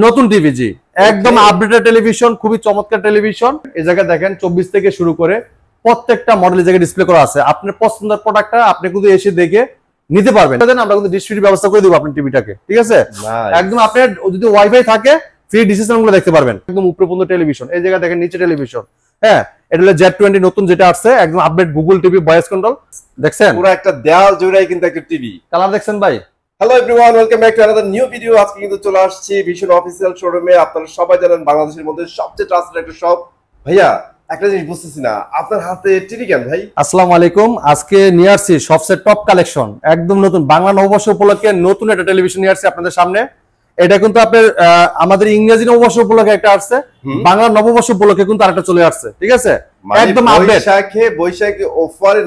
নতুন টিভি জি, একদম updated television, খুবই চমৎকার টেলিভিশন। এই জায়গায় দেখেন 24 থেকে শুরু করে প্রত্যেকটা মডেলের জায়গায় ডিসপ্লে করা আছে। আপনার পছন্দের প্রোডাক্টটা আপনি কিন্তু এসে দেখে নিতে পারবেন। আমরা কিন্তু ডিশ ফ্রি ব্যবস্থা করে দেব আপনার টিভিটাকে, ঠিক আছে? একদম আপনার যদি ওয়াইফাই থাকে ফ্রি ডিশ চ্যানেলগুলো দেখতে পারবেন। একদম উপরে পর্যন্ত টেলিভিশন, এই জায়গায় দেখেন নিচে টেলিভিশন। হ্যাঁ, এটা হলো Z20 নতুন যেটা আসছে, একদম update Google TV voice control. দেখছেন পুরো একটা দেয়াল জুড়াই কিন্তু একটা টিভি। কালার দেখছেন ভাই? Hello everyone, welcome back to another new video. আজকে কিন্তু চলে আসছি ভিশন অফিসিয়াল শোরুমে। আপনারা সবাই জানেন বাংলাদেশের মধ্যে সবচেয়ে ট্রাস্টেড একটা শপ। ভাইয়া একটা জিনিস বুঝতেছি না, আপনার হাতে টিভি কেন ভাই? আসসালামু আলাইকুম। আজকে নিয়ে আসছি সবচেয়ে টপ কালেকশন, একদম নতুন বাংলা নববর্ষ উপলক্ষে নতুন একটা টেলিভিশন নিয়ে আসছি আপনাদের সামনে। এটা কিন্তু আপনার আমাদের ইংরেজি নববর্ষ উপলক্ষে একটা আসছে, বাংলা নববর্ষ উপলক্ষে কিন্তু আরেকটা চলে আসছে, ঠিক আছে? একদম আপডেট বৈশাখী অফারে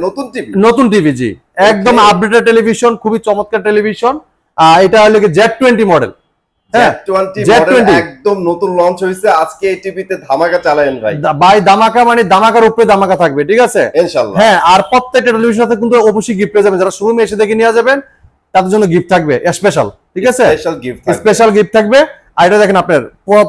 নতুন টিভি জি, একদম আপডেটেড টেলিভিশন, খুবই চমৎকার টেলিভিশন। এটা হলো কি Z20 মডেল। একদম নতুন লঞ্চ হয়েছে। আজকে এই টিভিতে ধামাকা চালায়েন ভাই। ভাই ধামাকা মানে ধামাকার উপরে ধামাকা থাকবে, ঠিক আছে? ইনশাআল্লাহ। হ্যাঁ, আর প্রত্যেকটা টেলিভিশনের সাথে কিন্তু অবশ্যই গিফট পেয়ে যাবেন। যারা শোরুমে এসে দেখে নিয়ে যাবেন তাদের জন্য গিফট থাকবে স্পেশাল, ঠিক আছে? স্পেশাল গিফট থাকবে। আর এটা দেখেন আপনার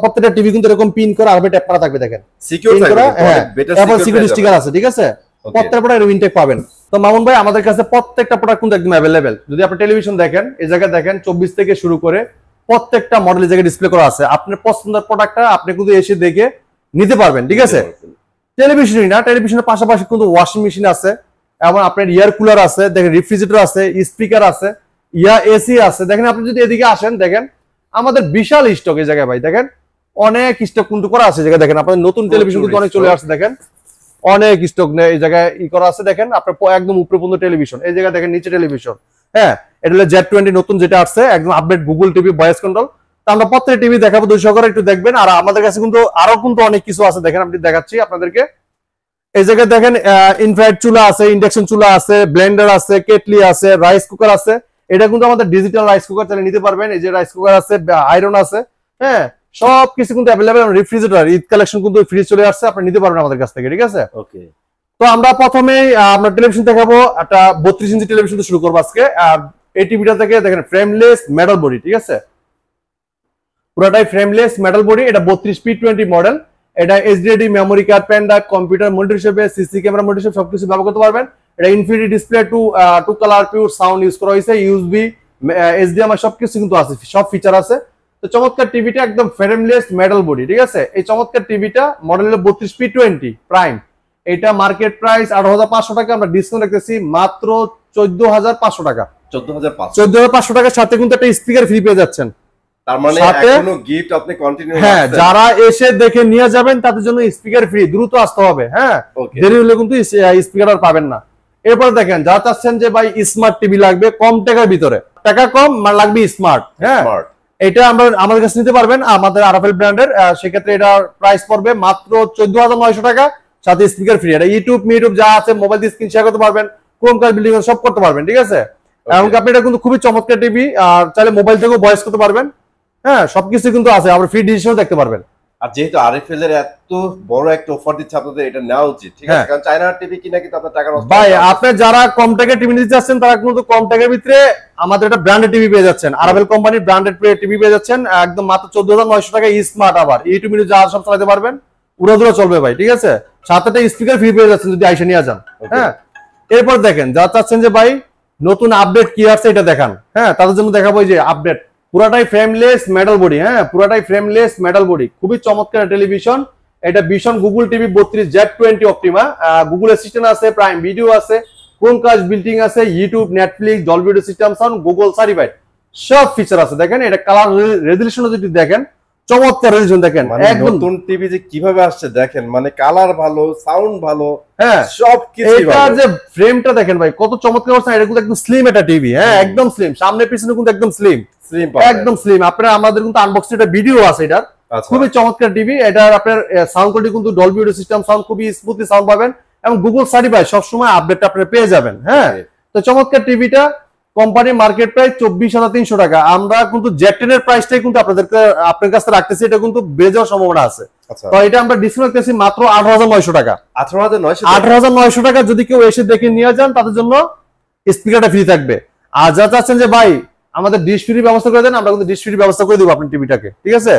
প্রত্যেকটা টিভি কিন্তু এরকম পিন করা আর ট্যাপ করা থাকবে, দেখেন সিকিউর থাকবে। হ্যাঁ, তারপর সিকিউরিটি স্টিকার আছে, ঠিক আছে? প্রত্যেকটা প্রোডাক্ট ইনটেক পাবেন। তো মামুন ভাই, আমাদের কাছে প্রত্যেকটা প্রোডাক্ট কিন্তু একদম अवेलेबल। যদি আপনি টেলিভিশন দেখেন, এই জায়গায় দেখেন 24 থেকে শুরু করে প্রত্যেকটা মডেলের জায়গায় ডিসপ্লে করা আছে। আপনার পছন্দের প্রোডাক্টটা আপনি কিন্তু এসে দেখে নিতে পারবেন, ঠিক আছে? টেলিভিশনই না, টেলিভিশনের পাশাপাশি কিন্তু ওয়াশিং মেশিন আছে, এবং আপনার এয়ার কুলার আছে, দেখেন রেফ্রিজারেটর আছে, স্পিকার আছে, এসি আছে। দেখেন আপনি যদি এদিকে আসেন, দেখেন আমাদের বিশাল স্টক এই জায়গায় ভাই। দেখেন অনেক স্টক কিন্তু করা আছে। জায়গায় দেখেন আপনাদের নতুন টেলিভিশন কিন্তু অনেক চলে আসছে। দেখেন অনেক স্টক নেই এই জায়গায় করা আছে। দেখেন আপনার একদম উপরে পর্যন্ত টেলিভিশন, এই জায়গায় দেখেন নিচে টেলিভিশন। হ্যাঁ, এটা হলো Z20 নতুন যেটা আসছে, একদম update Google TV voice control. তো আমরা প্রত্যেকটা টিভি দেখাবো, দর্শক করে একটু দেখবেন। আর আমাদের কাছে কিন্তু আরো কিন্তু অনেক কিছু আছে, দেখেন আমি দেখাচ্ছি আপনাদেরকে। এই জায়গায় দেখেন ইনফ্রারেড চুলা আছে, ইন্ডাকশন চুলা আছে, ব্লেন্ডার আছে, কেটলি আছে, রাইস কুকার আছে। এটা কিন্তু আমাদের ডিজিটাল রাইস কুকার চালিয়ে নিতে পারবেন। এই যে রাইস কুকার আছে, আয়রন আছে, হ্যাঁ, সবকিছু কিন্তু অ্যাভেলেবল। রেফ্রিজারেটর ঈদ কালেকশন কিন্তু ফ্রিজ চলে আসছে, আপনি নিতে পারবেন আমাদের কাছ থেকে, ঠিক আছে? ওকে। তো আমরা প্রথমে আমরা টেলিভিশন দেখাবো, একটা 32 ইঞ্চি টেলিভিশন শুরু করবো আজকে। এই টিভিটা থেকে দেখেন ফ্রেমলেস মেটাল বডি, ঠিক আছে? পুরোটাই ফ্রেমলেস মেটাল বডি। এটা 32P20 মডেল। এটা HDD memory card, pen drive, computer monitor হিসেবে, সিসি ক্যামেরা মনিটর হিসেবে সবকিছু ব্যবহার করতে পারবেন। এটা infinity display, two colour pure sound use করা হয়েছে, ইউএসবি, এইচডিএমআই সবকিছু কিন্তু আছে, সব ফিচার আছে। তো চমৎকার টিভিটা একদম ফ্রেমলেস মেটাল বডি, ঠিক আছে? এই চমৎকার টিভিটা মডেল হলো 32P20 প্রাইম। এটা মার্কেট প্রাইস 18,500 টাকা। আমরা ডিসকাউন্ট রাখতেছি মাত্র 14,500 টাকা। 14,500 টাকার সাথে কিন্তু একটা স্পিকার ফ্রি পেয়ে যাচ্ছেন। তার মানে এখনো গিফট আপনি কন্টিনিউ। হ্যাঁ, যারা এসে দেখে নিয়ে যাবেন তাদের জন্য স্পিকার ফ্রি। দ্রুত আসতে হবে, হ্যাঁ, দেরি হলে কিন্তু স্পিকার আর পাবেন না। এরপর দেখেন যারা চাচ্ছেন যে ভাই স্মার্ট টিভি লাগবে কম টাকার ভিতরে, টাকা কম লাগবে স্মার্ট, হ্যাঁ, এটা আমরা আমাদের কাছে নিতে পারবেন আমাদের আরএফএল ব্র্যান্ডের। সেক্ষেত্রে এটা প্রাইস পড়বে মাত্র 14,900 টাকা, সাথে স্পিকার ফ্রি। এটা ইউটিউব যা আছে মোবাইল দিয়ে স্ক্রিন শেয়ার করতে পারবেন, ক্রোমকাস্ট বিল্ডিং সব করতে পারবেন, ঠিক আছে? এমনকি আপনি এটা কিন্তু খুবই চমৎকার টিভি, আর চাইলে মোবাইল থেকেও ভয়েস করতে পারবেন। হ্যাঁ, সবকিছু কিন্তু আছে, আবার ফ্রি ডিসিশন দেখতে পারবেন। আর যেহেতু আরএফএল এর এত বড় একটা অফার দিচ্ছে, আপনাদের এটা নেওয়া উচিত, ঠিক আছে? কারণ চায়না টিভি কিনা কিন্তু আপনার টাকা নষ্ট। ভাই, আপনি যারা কম টাকায় টিভি নিতে যাচ্ছেন তারা কিন্তু কম টাকার ভিতরে আমাদের একটা ব্র্যান্ডেড টিভি পেয়ে যাচ্ছেন, আরএফএল কোম্পানির ব্র্যান্ডেড টিভি পেয়ে যাচ্ছেন একদম মাত্র 14,900 টাকা স্মার্ট। আবার ইউটিউব যা সব চালাতে পারবেন, উড়াধুরা চলবে ভাই, ঠিক আছে? সাথে একটা স্পিকার ফ্রি পেয়ে যাচ্ছেন যদি আইসা নিয়ে যান। হ্যাঁ, এরপর দেখেন যারা চাচ্ছেন যে ভাই নতুন আপডেট কি আসছে এটা দেখান, হ্যাঁ, তাদের জন্য দেখাবো এই যে আপডেট পুরাটাই ফ্রেমলেস মেটাল বডি। হ্যাঁ, পুরাটাই ফ্রেমলেস মেটাল বডি, খুবই চমৎকার টেলিভিশন। এটা Vision Google TV 32 Z20 Optima. Google Assistant আছে, প্রাইম ভিডিও আছে, ক্রোমকাস্ট বিল্ডিং আছে, YouTube, Netflix, Dolby audio system sound, Google certified সব ফিচার আছে। দেখেন এটা কালার রেজোলিউশন যদি দেখেন, চমৎকার রেজোলিউশন দেখেন। একদম নতুন টিভি যে কিভাবে আসছে দেখেন, মানে কালার ভালো, সাউন্ড ভালো, হ্যাঁ, সবকিছু ভালো। এটা যে ফ্রেমটা দেখেন ভাই কত চমৎকার করছে। এটা কিন্তু একদম স্লিম একটা টিভি, হ্যাঁ, একদম স্লিম, সামনে পিছনে কিন্তু একদম স্লিম, একদম স্লিম। আপনারা আমাদের কিন্তু আনবক্সিং একটা ভিডিও আছে, এটা খুবই চমৎকার টিভি। এটা আপনার সাউন্ড কোয়ালিটি কিন্তু ডলবি অডিও সিস্টেম সাউন্ড, খুবই স্মুথলি সাউন্ড পাবেন, এবং গুগল সার্টিফাইড সবসময় আপডেট আপনারা পেয়ে যাবেন। হ্যাঁ, তো চমৎকার টিভিটা কোম্পানি মার্কেট প্রাইস 24,300 টাকা। আমরা কিন্তু Z10 এর প্রাইসটাই কিন্তু আপনার কাছে রাখতেছি, এটা কিন্তু বেড়ে যাওয়ার সম্ভাবনা আছে। তো এটা আমরা ডিসকাউন্ট রাখতেছি মাত্র 18,900 টাকা। 18,900 টাকা যদি কেউ এসে দেখে নিয়ে যান তাদের জন্য স্পিকারটা ফ্রি থাকবে। আর যা চাচ্ছেন যে ভাই আমাদের ডিশ ফ্রি ব্যবস্থা করে দেন, আমরা কিন্তু ডিশ ফ্রি ব্যবস্থা করে দিব আপনার টিভিটাকে, ঠিক আছে?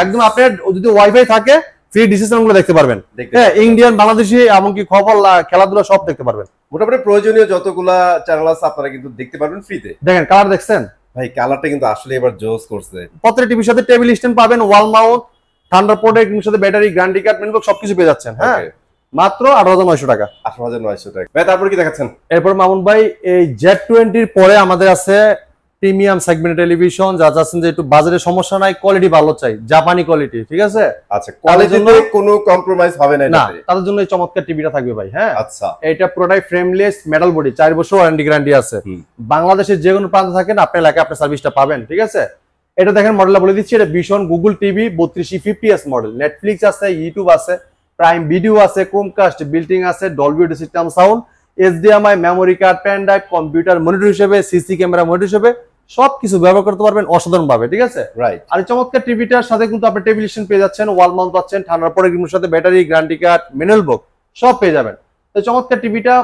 একদম আপনার যদি ওয়াইফাই থাকে ফ্রি ডিসিশন গুলো দেখতে পারবেন, হ্যাঁ, ইন্ডিয়ান, বাংলাদেশি, এমনকি খবর, খেলাধুলা সব দেখতে পারবেন। মোটামুটি প্রয়োজনীয় যতগুলা চ্যানেল আছে আপনারা কিন্তু দেখতে পারবেন ফ্রিতে। দেখেন কালার দেখছেন ভাই, কালারটা কিন্তু আসলে এবার জোস করছে। প্রত্যেকটা টিভির সাথে টেবিল স্ট্যান্ড পাবেন, ওয়াল মাউন্ট, থান্ডারবোল্ট এর সাথে ব্যাটারি, গ্যারান্টি কার্ড, মেনবক্স সবকিছু পেয়ে যাচ্ছেন। হ্যাঁ, মাত্র 18,900 টাকা। 18,900 টাকা। ভাই তারপর কি দেখাচ্ছেন? এরপর মামুন ভাই এই Z20 এর পরে আমাদের আছে প্রিমিয়াম সেগমেন্ট টেলিভিশন, যা চাচ্ছেন যে একটু বাজারে সমস্যা নাই, কোয়ালিটি ভালো চাই, জাপানি কোয়ালিটি, ঠিক আছে? আচ্ছা, কোয়ালিটিতে কোনো কম্প্রোমাইজ হবে না এটাতে? তাদের জন্য এই চমৎকার টিভিটা থাকবে ভাই। হ্যাঁ, আচ্ছা, এটা পুরোটাই ফ্রেমলেস মেটাল বডি, 4 বছর ওয়ারেন্টি গ্যারান্টি আছে। বাংলাদেশের যে কোনো প্রান্তে থাকেন আপনার এলাকায় আপনার সার্ভিসটা পাবেন, ঠিক আছে? এটা দেখেন মডেলটা বলে দিচ্ছি, এটা Vision Google TV 3250s model, Netflix আছে, ইউটিউব আছে, প্রাইম ভিডিও আছে, ক্রোমকাস্ট বিল্টিং আছে, Dolby audio system sound, HDMI, memory card, pen drive, computer monitor হিসেবে, সিসি ক্যামেরা মনিটর হিসেবে সবকিছু ব্যবহার করতে পারবেন অসাধারণ ভাবে, ঠিক আছে? রাইট। আর চমৎকার টিভিটার সাথে কিন্তু আপনি টেবিল স্ট্যান্ড পেয়ে যাচ্ছেন, ওয়াল মাউন্ট পাচ্ছেন, ঠান্ডার পরে রিমোটের সাথে ব্যাটারি, গ্যারান্টি কার্ড, ম্যানুয়াল বুক সব পেয়ে যাবেন। তো চমৎকার টিভিটা,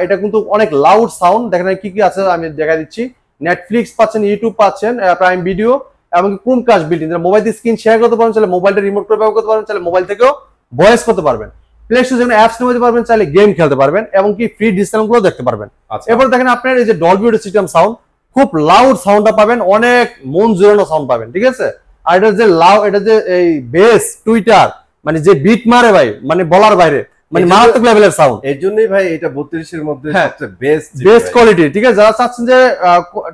এটা কিন্তু অনেক লাউড সাউন্ড, দেখেন কি কি আছে আমি দেখাই দিচ্ছি। নেটফ্লিক্স পাচ্ছেন, ইউটিউব পাচ্ছেন, প্রাইম ভিডিও, এমনকি ক্রোমকাস্ট বিল্ট-ইন, মোবাইল দিয়ে স্ক্রিন শেয়ার করতে পারেন, চাইলে মোবাইলটা রিমোট করে ব্যবহার করতে পারবেন, চাইলে মোবাইল থেকেও ভয়েস করতে পারবেন, প্লে স্টোরে যেখানে অ্যাপস নামাতে পারবেন, চাইলে গেম খেলতে পারবেন, এমনকি ফ্রি ডিসকাউন্ট গুলো দেখতে পারবেন। এরপর দেখেন আপনার এই যে ডলবি অডিও সিস্টেম সাউন্ড, খুব লাউড সাউন্ডটা পাবেন, অনেক মন জোরানো সাউন্ড পাবেন, ঠিক আছে? আর এটা যে এটা যে এই বেস টুইটার, মানে যে বিট মারে ভাই, মানে বলার বাইরে, মানে মারাত্মক লেভেলের সাউন্ড। এর জন্যই ভাই এটা 32 এর মধ্যে সবচেয়ে বেস্ট কোয়ালিটি, ঠিক আছে? যারা চাচ্ছেন যে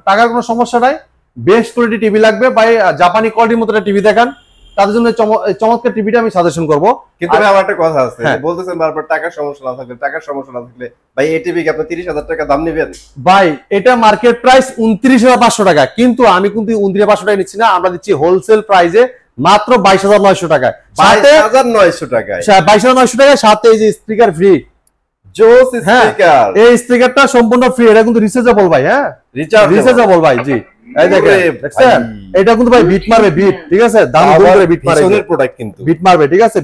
টাকার কোনো সমস্যা নাই, বেস্ট কোয়ালিটি টিভি লাগবে ভাই, জাপানি কোয়ালিটির মতো একটা টিভি দেখান, তাদের জন্য চমৎকার টিভিটা আমি সাজেশন করব। কিন্তু ভাই আমার একটা কথা আছে, বলতেছেন বারবার টাকার সমস্যা না থাকলে, টাকার সমস্যা না থাকলে ভাই এই টিভি কি আপনি 30,000 টাকা দাম নেবেন? ভাই এটা মার্কেট প্রাইস 29,500 টাকা, কিন্তু আমি কিন্তু 29,500 টাকা নিচ্ছি না, আমরা দিচ্ছি হোলসেল প্রাইসে মাত্র 22,900 টাকায়। 22,900 টাকায়, 22,900 টাকায় সাথে এই যে স্পিকার ফ্রি, জোস স্পিকার। এই স্পিকারটা সম্পূর্ণ ফ্রি, এটা কিন্তু রিচার্জেবল ভাই। হ্যাঁ, রিচার্জেবল ভাই, জি। এই দেখেন, দেখছেন এটা কিন্তু ভাই বিট মারবে, বিট, ঠিক আছে? দাম গুণ করে বিট মারবে, ভিশনের প্রোডাক্ট কিন্তু বিট মারবে, ঠিক আছে?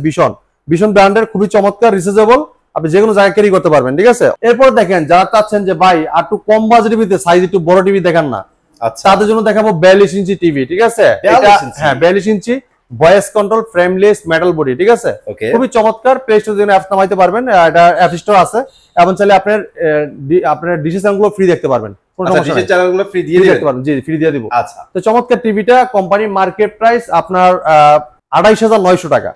ভিশন ব্র্যান্ডের খুবই চমৎকার, রিচার্জেবল, আপনি যে কোনো জায়গায় ক্যারি করতে পারবেন, ঠিক আছে? এরপর দেখেন যারা চাচ্ছেন যে ভাই আর একটু কম বাজেটের ভিতরে সাইজ একটু বড় টিভি দেখান না, তাদের জন্য দেখাবো 42 ইঞ্চি টিভি, ঠিক আছে? হ্যাঁ, 42 inch voice control, frameless metal body, ঠিক আছে? খুবই চমৎকার। প্লে স্টোর থেকে অ্যাপস নামাইতে পারবেন, এটা অ্যাপ স্টোর আছে, এবং চাইলে আপনার ডিসিশন গুলো ফ্রি দেখতে পারবেন, চ্যানেলগুলো ফ্রি দিয়ে দিতে পারবেন। জি, ফ্রি দিয়ে দিব। আচ্ছা, তো চমৎকার টিভিটা কোম্পানি মার্কেট প্রাইস আপনার 28,900 টাকা,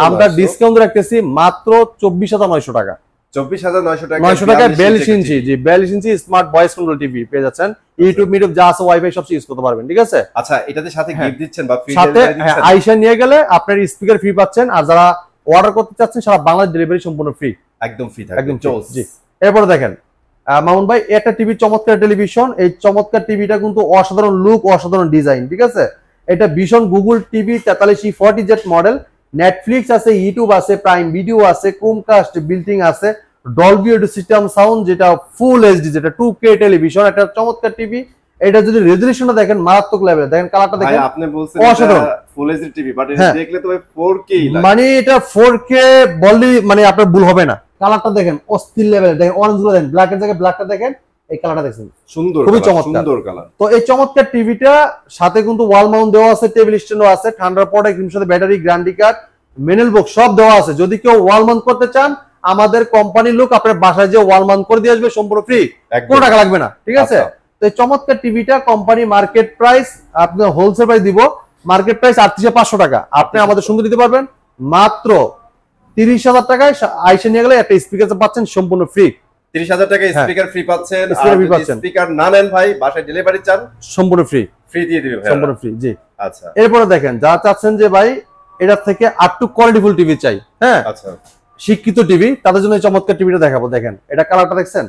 আমরা ডিসকাউন্ট রাখতেছি মাত্র 24,900 টাকা। 24,900 টাকা, 900 টাকায় 42 ইঞ্চি, জি 42 ইঞ্চি স্মার্ট ভয়েস কন্ট্রোল টিভি পেয়ে যাচ্ছেন, ইউটিউব মিডিয়াম যা আছে ওয়াইফাই সব ইউজ করতে পারবেন, ঠিক আছে? আচ্ছা, এটাতে সাথে গিফট দিচ্ছেন বা ফ্রি সাথে আইসা নিয়ে গেলে আপনার স্পিকার ফ্রি পাচ্ছেন, আর যারা অর্ডার করতে চাচ্ছেন সারা বাংলাদেশ ডেলিভারি সম্পূর্ণ ফ্রি, একদম ফ্রি থাকবে, একদম জি। এরপর দেখেন মামুন ভাই, একটা টিভি চমৎকার টেলিভিশন, এই চমৎকার টিভিটা কিন্তু অসাধারণ লুক, অসাধারণ ডিজাইন, ঠিক আছে? এটা Vision Google TV 4340Z model, Netflix আছে, ইউটিউব আছে, প্রাইম ভিডিও আছে, ক্রোমকাস্ট বিল্টিং আছে, ডলবি অডিও সিস্টেম সাউন্ড, যেটা ফুল এইচডি, যেটা 2K টেলিভিশন, একটা চমৎকার টিভি। এটা যদি রেজোলিউশনটা দেখেন মারাত্মক লেভেল, দেখেন কালারটা দেখেন, আপনি বলছেন এটা ফুল এইচডি টিভি, বাট এটা দেখলে তো ভাই 4K লাগে, মানে এটা 4K বললি মানে আপনার ভুল হবে না। কালারটা দেখেন অস্থির লেভেল, দেখেন অরেঞ্জ গুলো দেখেন, ব্ল্যাক এর জায়গায় ব্ল্যাকটা দেখেন, এই কালারটা দেখছেন সুন্দর, খুবই চমৎকার, সুন্দর কালার। তো এই চমৎকার টিভিটা সাথে কিন্তু ওয়াল মাউন্ট দেওয়া আছে, টেবিল স্ট্যান্ডও আছে, ঠান্ডার পরে এর সাথে ব্যাটারি, গ্যারান্টি কার্ড, ম্যানুয়াল বুক সব দেওয়া আছে। যদি কেউ ওয়াল মাউন্ট করতে চান, আমাদের কোম্পানির লোক আপনার বাসায় যে ওয়াল মাউন্ট করে দিয়ে আসবে, সম্পূর্ণ ফ্রি, কোনো টাকা লাগবে না, ঠিক আছে? তো এই চমৎকার টিভিটা কোম্পানি মার্কেট প্রাইস, আপনার হোলসেল প্রাইস দিব মার্কেট প্রাইস 38,500 টাকা, আপনি আমাদের সঙ্গে দিতে পারবেন মাত্র 30,000 টাকায়। আইসা নিয়ে গেলে একটা স্পিকার পাচ্ছেন সম্পূর্ণ ফ্রি, 30,000 টাকায় স্পিকার ফ্রি পাচ্ছেন। স্পিকার না নেন ভাই, বাসায় ডেলিভারি চান, সম্পূর্ণ ফ্রি, ফ্রি দিয়ে দিবে ভাই, সম্পূর্ণ ফ্রি, জি। আচ্ছা, এরপরে দেখেন যারা চাচ্ছেন যে ভাই এটার থেকে আরটু কোয়ালিটিফুল টিভি চাই, হ্যাঁ, আচ্ছা, শিক্ষিত টিভি, তাদের জন্য চমৎকার টিভিটা দেখাবো। দেখেন এটা কালারটা দেখছেন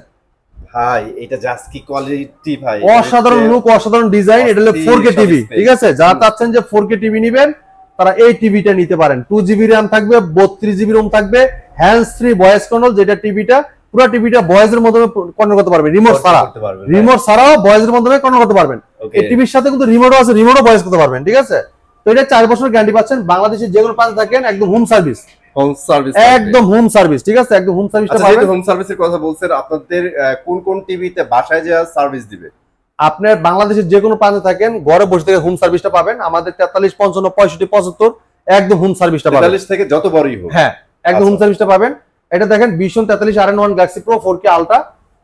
ভাই, এটা জাস্ট কি কোয়ালিটি ভাই, অসাধারণ লুক, অসাধারণ ডিজাইন। এটা হলো 4K টিভি, ঠিক আছে? যারা চাচ্ছেন যে 4K টিভি নেবেন, তারা এই টিভিটা নিতে পারেন। 2GB RAM থাকবে, 32GB ROM থাকবে, হ্যান্ডস ফ্রি ভয়েস কন্ট্রোল, যেটা টিভিটা পুরো টিভিটা ভয়েসের মাধ্যমে কন্ট্রোল করতে পারবে, রিমোট ছাড়া, রিমোট ছাড়াও ভয়েসের মাধ্যমে কন্ট্রোল করতে পারবেন। এই টিভির সাথে কিন্তু রিমোটও আছে, রিমোটও ভয়েস করতে পারবেন, ঠিক আছে? তো এটা 4 বছর গ্যারান্টি পাচ্ছেন, বাংলাদেশের যে কোনো প্রান্তে থাকেন, একদম হোম সার্ভিস, একদম হোম সার্ভিস, ঠিক আছে? একদম হোম সার্ভিসটা পাবেন। হোম সার্ভিসের কথা বলছেন, আপনাদের কোন কোন টিভিতে বাসায় যে সার্ভিস দিবে? আপনার বাংলাদেশের যে কোনো প্রান্তে থাকেন ঘরে বসে থেকে হোম সার্ভিসটা পাবেন। আমাদের 43 55 65 75 একদম হোম সার্ভিসটা পাবেন। 43 থেকে যত বড়ই হোক, হ্যাঁ একদম হোম সার্ভিসটা পাবেন। এটা দেখেন Vision 43 RN1 Galaxy Pro 4K Ultra,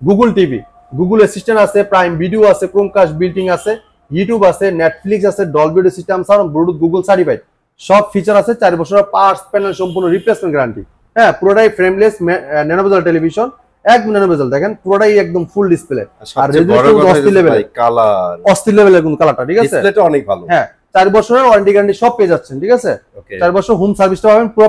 Google TV, Google Assistant আছে, প্রাইম ভিডিও আছে, ক্রোমকাস্ট বিল্টিং আছে, ইউটিউব আছে, নেটফ্লিক্স আছে, Dolby audio system sound, Bluetooth Google certified সব ফিচার আছে। 4 বছরের পার্টস প্যানেল সম্পূর্ণ রিপ্লেসমেন্ট গ্যারান্টি। হ্যাঁ পুরোটাই ফ্রেমলেস ন্যানোবেজেল টেলিভিশন, একদম ন্যানোবেজেল দেখেন পুরোটাই একদম ফুল ডিসপ্লে। আর রেজোলিউশন অস্থির লেভেলের কালার, অস্থির লেভেলের কোন কালারটা, ঠিক আছে ডিসপ্লেটা অনেক ভালো। হ্যাঁ 4 বছরের ওয়ারেন্টি গ্যারান্টি সব পেয়ে যাচ্ছেন, ঠিক আছে 4 বছর হোম সার্ভিসটা পাবেন, পুরো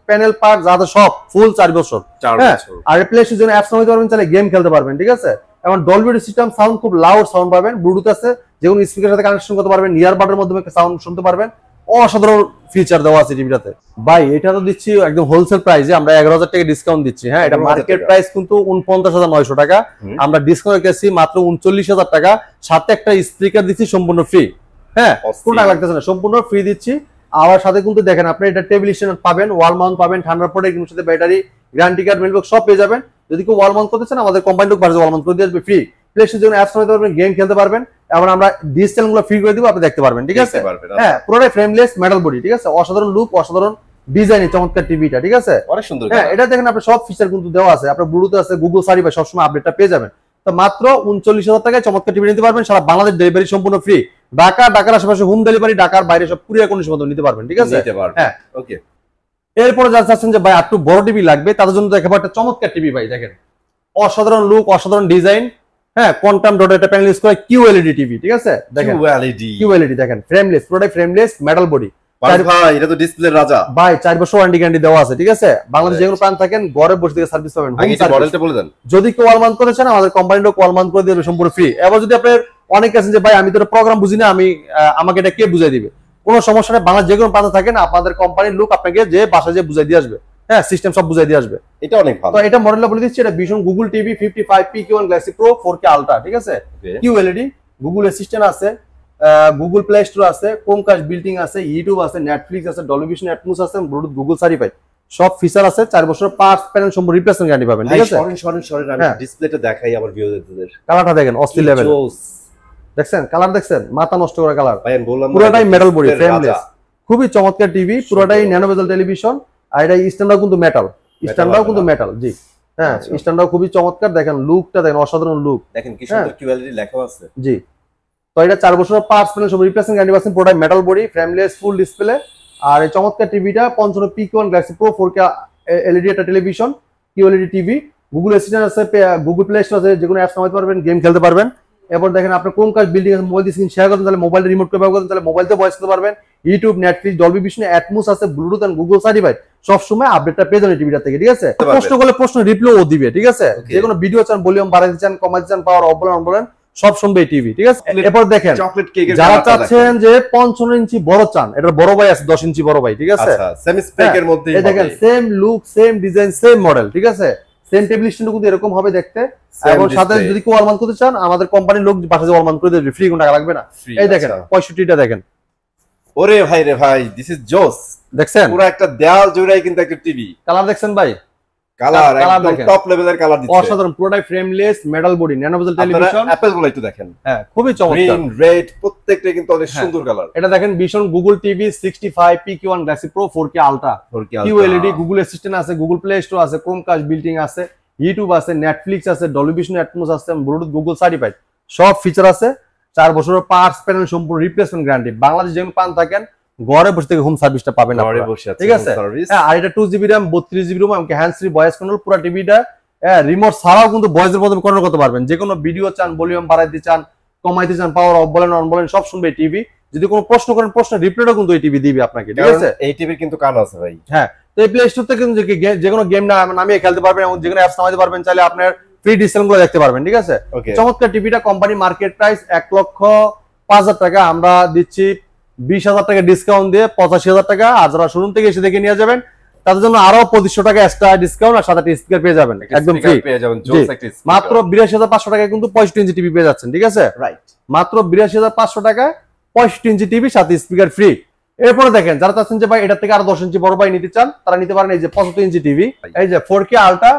প্যানেল পার্ট যা সব ফুল 4 বছর। হ্যাঁ আর প্লে স্টোর জন্য অ্যাপস নামাতে পারবেন, চাইলে গেম খেলতে পারবেন, ঠিক আছে। এবং ডলবি অডিও সিস্টেম সাউন্ড, খুব লাউড সাউন্ড পাবেন, ব্লুটুথ আছে, যে কোনো স্পিকারের সাথে কানেকশন করতে পারবেন, ইয়ারবাডের মাধ্যমে সাউন্ড শুনতে পারবেন। অসাধারণ ফিচার দেওয়া আছে টিভিটাতে ভাই। এটা তো দিচ্ছি একদম হোলসেল প্রাইসে, আমরা 11,000 টাকা ডিসকাউন্ট দিচ্ছি। হ্যাঁ এটা মার্কেট প্রাইস কিন্তু 49,900 টাকা, আমরা ডিসকাউন্ট রেখেছি মাত্র 39,000 টাকা, সাথে একটা স্পিকার দিচ্ছি সম্পূর্ণ ফ্রি। হ্যাঁ কোনো টাকা লাগতেছে না, সম্পূর্ণ ফ্রি দিচ্ছি। আবার সাথে কিন্তু দেখেন আপনি এটা টেবিল স্ট্যান্ড পাবেন, ওয়াল মাউন্ট পাবেন, ঠান্ডা প্রোডাক্ট এর সাথে ব্যাটারি, গ্যারান্টি কার্ড, মেলবক্স সব পেয়ে যাবেন। যদি কেউ ওয়াল মাউন্ট করতে চান আমাদের কোম্পানি লোক ওয়াল মাউন্ট করে দিয়ে আসবে ফ্রি। প্লে স্টোর জন্য অ্যাপস চালাতে পারবেন, গেম খেলতে পারবেন, এবং আমরা ডিজিটাল গুলো ফ্রি করে দিব, আপনি দেখতে পারবেন, ঠিক আছে। হ্যাঁ পুরোটাই ফ্রেমলেস মেটাল বডি, ঠিক আছে, অসাধারণ লুক, অসাধারণ ডিজাইন, চমৎকার টিভিটা, ঠিক আছে অনেক সুন্দর। হ্যাঁ এটা দেখেন আপনার সব ফিচার কিন্তু দেওয়া আছে, আপনার ব্লুটুথ আছে, গুগল সার্টিফাইড সবসময় আপডেটটা পেয়ে যাবেন। তো মাত্র 39,000 টাকায় চমৎকার টিভি নিতে পারবেন, সারা বাংলাদেশ ডেলিভারি সম্পূর্ণ ফ্রি। ঢাকার আশেপাশে হোম ডেলিভারি, ঢাকার বাইরে সব কুরিয়ার কন্ডিশন মতো নিতে পারবেন, ঠিক আছে। হ্যাঁ ওকে। এরপরে যারা চাচ্ছেন যে ভাই একটু বড় টিভি লাগবে, তাদের জন্য দেখাবো একটা চমৎকার টিভি ভাই। দেখেন অসাধারণ লুক, অসাধারণ ডিজাইন, হ্যাঁ কোয়ান্টাম ডট একটা প্যানেল ইউজ করে QLED টিভি, ঠিক আছে দেখেন QLED দেখেন ফ্রেমলেস, পুরোটাই ফ্রেমলেস মেটাল বডি ভাই। এটা তো ডিসপ্লে রাজা ভাই, 4 বছর ওয়ারেন্টি গ্যারান্টি দেওয়া আছে, ঠিক আছে। বাংলাদেশ যে কোনো প্রান্ত থাকেন ঘরে বসে থেকে সার্ভিস পাবেন। মডেলটা বলে দেন। যদি কেউ ওয়াল মাউন্ট করতে চান আমাদের কোম্পানির লোক ওয়াল মাউন্ট করে দিবে সম্পূর্ণ ফ্রি। এবার যদি আপনার অনেক আছেন যে ভাই আমি তো প্রোগ্রাম বুঝি না, আমাকে এটা কে বুঝাই দিবে, কোনো সমস্যা নেই, বাংলাদেশ যে কোনো প্রান্ত থাকেন আপনাদের কোম্পানির লোক আপনাকে যে বাসায় যে বুঝাই দিয়ে আসবে। হ্যাঁ সিস্টেম সব বুঝাই দিয়ে আসবে, এটা অনেক ভালো। তো এটা মডেলটা বলে দিচ্ছি, এটা Vision Google TV 55PQ1 Galaxy Pro 4K Ultra, ঠিক আছে। QLED, গুগল অ্যাসিস্ট্যান্ট আছে, গুগল প্লে স্টোর আছে, ক্রোমকাস্ট বিল্টিং আছে, ইউটিউব আছে, নেটফ্লিক্স আছে, ডলবি ভিশন অ্যাটমস আছে, ব্লুটুথ গুগল সার্টিফাইড সব ফিচার আছে। 4 বছর পার্টস প্যানেল সম্পূর্ণ রিপ্লেসমেন্ট গ্যারান্টি পাবেন, ঠিক আছে। সরেন আমি ডিসপ্লেটা দেখাই আমার ভিউয়ারদের। কালারটা দেখেন অস্থির লেভেল, দেখছেন কালার, দেখছেন মাথা নষ্ট করা কালার, ভাই বললাম পুরোটাই মেটাল বডি ফ্রেমলেস, খুবই চমৎকার টিভি, পুরোটাই ন্যানোবেজেল টেলিভিশন। আর এটা স্ট্যান্ডটাও কিন্তু মেটাল, স্ট্যান্ডটাও কিন্তু মেটাল, জি হ্যাঁ স্ট্যান্ডটাও খুবই চমৎকার। দেখেন লুকটা দেখেন অসাধারণ লুক, দেখেন কি সুন্দর QLED লেখা আছে, জি। তো এটা 4 বছরের পার্টস প্যানেল সব রিপ্লেসমেন্ট গ্যারান্টি পাচ্ছেন, পুরোটাই metal body frameless full display. আর এই চমৎকার টিভিটা 55PQ1 Galaxy Pro 4K LED একটা television, QLED TV, Google Assistant আছে, গুগল প্লে স্টোর আছে, যে কোনো অ্যাপস নামাতে পারবেন, গেম খেলতে পারবেন। এরপর দেখেন আপনার ক্রোমকাস্ট বিল্ডিং আছে, মোবাইল স্ক্রিন শেয়ার করতে তাহলে মোবাইল রিমোট করে ব্যবহার করতে তাহলে মোবাইলতে ভয়েস করতে পারবেন। YouTube, Netflix, Dolby Vision Atmos আছে, ব্লুটুথ এন্ড গুগল সার্টিফাইড সব সময় আপডেটটা পেয়ে যাবেন টিভিটা থেকে, ঠিক আছে। প্রশ্ন করলে প্রশ্ন রিপ্লাই ও দিবে, ঠিক আছে। যে কোনো ভিডিও চান, ভলিউম বাড়াতে চান, কমাতে চান, পাওয়ার অফ বলেন সব শুনবে এই টিভি, ঠিক আছে। এরপর দেখেন যারা চাচ্ছেন যে 55 ইঞ্চি বড় চান, এটার বড় ভাই আছে 10 ইঞ্চি বড় ভাই, ঠিক আছে। আচ্ছা সেম স্পেকের মধ্যে এই দেখেন same look, same design, same model, ঠিক আছে। সেম টেবিল স্ট্যান্ড কিন্তু এরকম হবে দেখতে, এবং সাথে যদি কেউ ওয়ালমান করতে চান আমাদের কোম্পানির লোক বাসায় ওয়ালমান করে দেবে ফ্রি, কোনো টাকা লাগবে না। এই দেখেন 65টা দেখেন, ওরে ভাই রে ভাই, দিস ইজ জোস। দেখছেন পুরো একটা দেয়াল জুড়াই কিন্তু একটা টিভি। কালার দেখছেন ভাই, কালার একদম টপ লেভেলের কালার দিচ্ছে, অসাধারণ, পুরোটাই frameless metal body ন্যানোবেজেল television. Apple গুলো একটু দেখেন, হ্যাঁ খুবই চমৎকার, গ্রিন রেড প্রত্যেকটা কিন্তু অনেক সুন্দর কালার। এটা দেখেন Vision Google TV 65PQ1 Galaxy Pro 4K Ultra, QLED, Google Assistant আছে, গুগল প্লে স্টোর আছে, ক্রোমকাস্ট বিল্টিং আছে, ইউটিউব আছে, নেটফ্লিক্স আছে, ডলবি ভিশন অ্যাটমস আছে, ব্লুটুথ গুগল সার্টিফাইড সব ফিচার আছে। 4 বছরের পার্টস প্যানেল সম্পূর্ণ রিপ্লেসমেন্ট গ্যারান্টি। বাংলাদেশ যেমন পান থাকেন ঘরে বসে থেকে হোম সার্ভিসটা পাবেন আপনারা, ঠিক আছে। আর এটা 2GB RAM 32GB ROM, এমনকি হ্যান্ড ফ্রি ভয়েস কন্ট্রোল, পুরো টিভিটা রিমোট ছাড়াও কিন্তু ভয়েসের মাধ্যমে কন্ট্রোল করতে পারবেন। যে কোনো ভিডিও চান, ভলিউম বাড়াইতে চান, কমাইতে চান, পাওয়ার অফ বলেন অন বলেন সব শুনবে টিভি। যদি কোনো প্রশ্ন করেন প্রশ্নের রিপ্লাইটাও কিন্তু এই টিভি দিবে আপনাকে, ঠিক আছে। এই টিভির কিন্তু কান আছে ভাই। হ্যাঁ তো এই প্লে স্টোর থেকে কিন্তু যে কোনো গেম নামিয়ে খেলতে পারবেন, এবং যে কোনো অ্যাপস নামাতে পারবেন, চাইলে আপনার ফ্রি ডিসকাউন্ট গুলো দেখতে পারবেন, ঠিক আছে। চমৎকার টিভিটা কোম্পানি মার্কেট প্রাইস 1,05,000 টাকা, আমরা দিচ্ছি 20,000 টাকা ডিসকাউন্ট দিয়ে 85,000 টাকা। আর যারা শোরুম থেকে এসে দেখে নিয়ে যাবেন তাদের জন্য আরো 2500 টাকা এক্সট্রা ডিসকাউন্ট, আর সাথে স্পিকার পেয়ে যাবেন একদম ফ্রি পেয়ে যাবেন। মাত্র 82,500 টাকায় কিন্তু 65 ইঞ্চি টিভি পেয়ে যাচ্ছেন, ঠিক আছে। রাইট, মাত্র 82,500 টাকায় 65 ইঞ্চি টিভি সাথে স্পিকার ফ্রি। এরপরে দেখেন যারা চাচ্ছেন যে ভাই এটা থেকে আরো 10 ইঞ্চি বড় ভাই নিতে চান, তারা নিতে পারেন এই যে 75 ইঞ্চি টিভি, এই যে 4K Ultra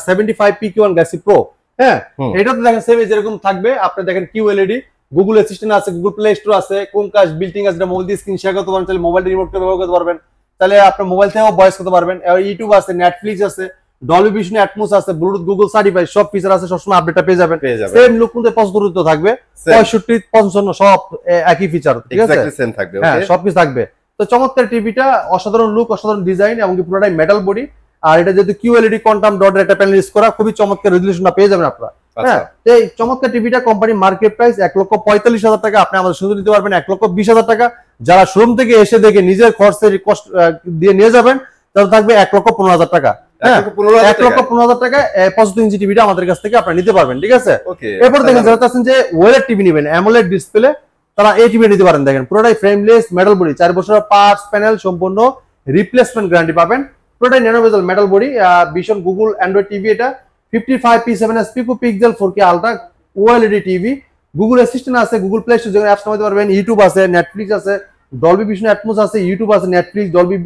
75PQ1 Galaxy Pro। হ্যাঁ, এটা তো দেখেন সেম যেরকম থাকবে। আপনি দেখেন QLED, গুগল অ্যাসিস্ট্যান্ট আছে, গুগল প্লে স্টোর আছে, কোমকাস্ট বিল্টিং আছে, মোবাইল দিয়ে স্ক্রিন শেয়ার করতে পারবেন, তাহলে মোবাইল রিমোট করে ব্যবহার করতে পারবেন, তাহলে আপনার মোবাইল থেকেও ভয়েস করতে পারবেন। ইউটিউব আছে, নেটফ্লিক্স আছে, ডলবি ভিশন, অ্যাটমস আছে, ব্লুটুথ, গুগল সার্টিফাইড, সব ফিচার আছে, সবসময় আপডেটটা পেয়ে যাবেন। সেম লুক কিন্তু 75 থাকবে, 65, 55 সব একই ফিচার, ঠিক আছে, এক্স্যাক্টলি সেম থাকবে। হ্যাঁ, সবকিছু থাকবে। তো চমৎকার টিভিটা, অসাধারণ লুক, অসাধারণ ডিজাইন, এবং কি পুরোটাই মেটাল বডি। আর এটা যেহেতু QLED কোয়ান্টাম ডটের একটা প্যানেল ইউজ করা, খুবই চমৎকার রেজুলেশনটা পেয়ে যাবেন আপনারা। হ্যাঁ, এই চমৎকার টিভিটা কোম্পানি মার্কেট প্রাইস 1,45,000 টাকা, আপনি আমাদের শুধু নিতে পারবেন 1,20,000 টাকা। যারা শোরুম থেকে এসে দেখে নিজের খরচের কষ্ট দিয়ে নিয়ে যাবেন, তাহলে থাকবে 1,15,000 টাকা। 1,15,000 টাকা 75 ইঞ্চি টিভিটা আমাদের কাছ থেকে আপনারা নিতে পারবেন, ঠিক আছে। এরপর দেখেন যারা চাচ্ছেন যে ওয়েলেড টিভি নেবেন, অ্যামোলেড ডিসপ্লে, তারা এই টিভি নিতে পারেন। দেখেন পুরোটাই ফ্রেমলেস মেটাল বডি, 4 বছরের পার্টস প্যানেল, সম্পূর্ণ রিপ্লেসমেন্ট গ্যারান্টি পাবেন, পুরোটাই nano bezel metal body. Vision Google Android TV, এটা 55p7s pico pixel 4K ultra OLED TV. Google Assistant আছে, গুগল প্লে স্টোর অ্যাপস নামাতে পারবেন, ইউটিউব আছে, নেটফ্লিক্স আছে, ডলবি ভিশন অ্যাটমস আছে, ইউটিউব আছে, Netflix, Dolby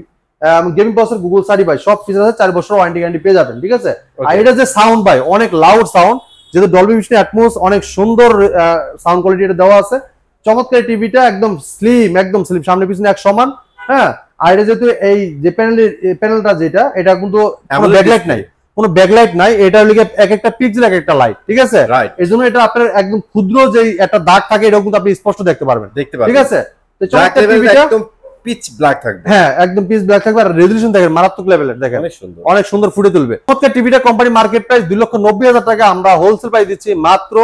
gaming processor, Google certified, সব feature আছে, 4 বছর ওয়ারেন্টি গ্যারান্টি পেয়ে যাবেন, ঠিক আছে। আর এটা যে সাউন্ড ভাই, অনেক লাউড সাউন্ড, যেহেতু ডলবি ভিশন অ্যাটমস, অনেক সুন্দর সাউন্ড কোয়ালিটি এটা দেওয়া আছে। চমৎকার টিভিটা, একদম স্লিম, সামনে পিছনে এক সমান। হ্যাঁ, আর এটা যেহেতু এই যে প্যানেলটা যেটা, এটা কিন্তু ব্যাকলাইট নাই, কোনো ব্যাকলাইট নাই, এটা হলো এক একটা পিক্সেল এক একটা লাইট, ঠিক আছে। এই জন্য এটা আপনার একদম ক্ষুদ্র যে একটা দাগ থাকে, এটাও কিন্তু আপনি স্পষ্ট দেখতে পারবেন, ঠিক আছে। তো চমৎকার টিভিটা একদম পিচ ব্ল্যাক থাকবে, হ্যাঁ, একদম পিচ ব্ল্যাক থাকবে। আর রেজোলিউশন দেখেন মারাত্মক লেভেলের, দেখেন অনেক সুন্দর ফুটে তুলবে। চমৎকার টিভিটা কোম্পানি মার্কেট প্রাইস 2,90,000 টাকা, আমরা হোলসেল প্রাইস দিচ্ছি মাত্র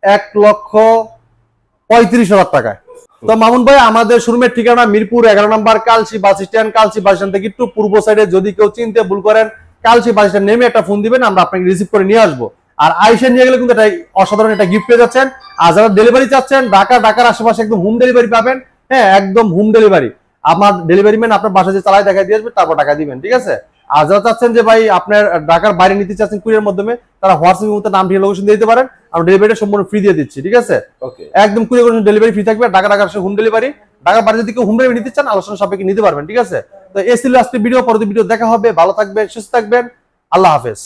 1,35,000 টাকায়। তো মামুন ভাই, আমাদের শোরুমের ঠিকানা মিরপুর 11 নম্বর Kalshi bus stand. Kalshi bus stand থেকে একটু পূর্ব সাইডে, যদি কেউ চিনতে ভুল করেন, কালচি বাস স্ট্যান্ড নেমে একটা ফোন দিবেন, আমরা আপনাকে রিসিভ করে নিয়ে আসবো। আর আইসা নিয়ে গেলে কিন্তু এটা অসাধারণ একটা গিফট পেয়ে যাচ্ছেন। আর যারা ডেলিভারি চাচ্ছেন, ঢাকার আশেপাশে একদম হোম ডেলিভারি পাবেন। হ্যাঁ, একদম হোম ডেলিভারি, আমার ডেলিভারি ম্যান আপনার বাসায় যে চালায় দেখায় দিয়ে আসবে, তারপর টাকা দিবেন, ঠিক আছে। আর যারা চাচ্ছেন যে ভাই আপনার ঢাকার বাইরে নিতে চাচ্ছেন কুরিয়ার মাধ্যমে, তারা হোয়াটসঅ্যাপের মধ্যে নাম, লোকেশন দিতে পারেন, আমরা ডেলিভারিটা সম্পূর্ণ ফ্রি দিয়ে দিচ্ছি, ঠিক আছে। একদম কুরিয়ার ডেলিভারি ফ্রি থাকবে, ঢাকার হোম ডেলিভারি। ঢাকার বাইরে যদি কেউ হোম ডেলিভারি নিতে চান, আলোচনা সাপেক্ষে নিতে পারবেন, ঠিক আছে। তো এই ছিল আজকে ভিডিও, পরবর্তী ভিডিও দেখা হবে। ভালো থাকবেন, সুস্থ থাকবেন, আল্লাহ হাফেজ।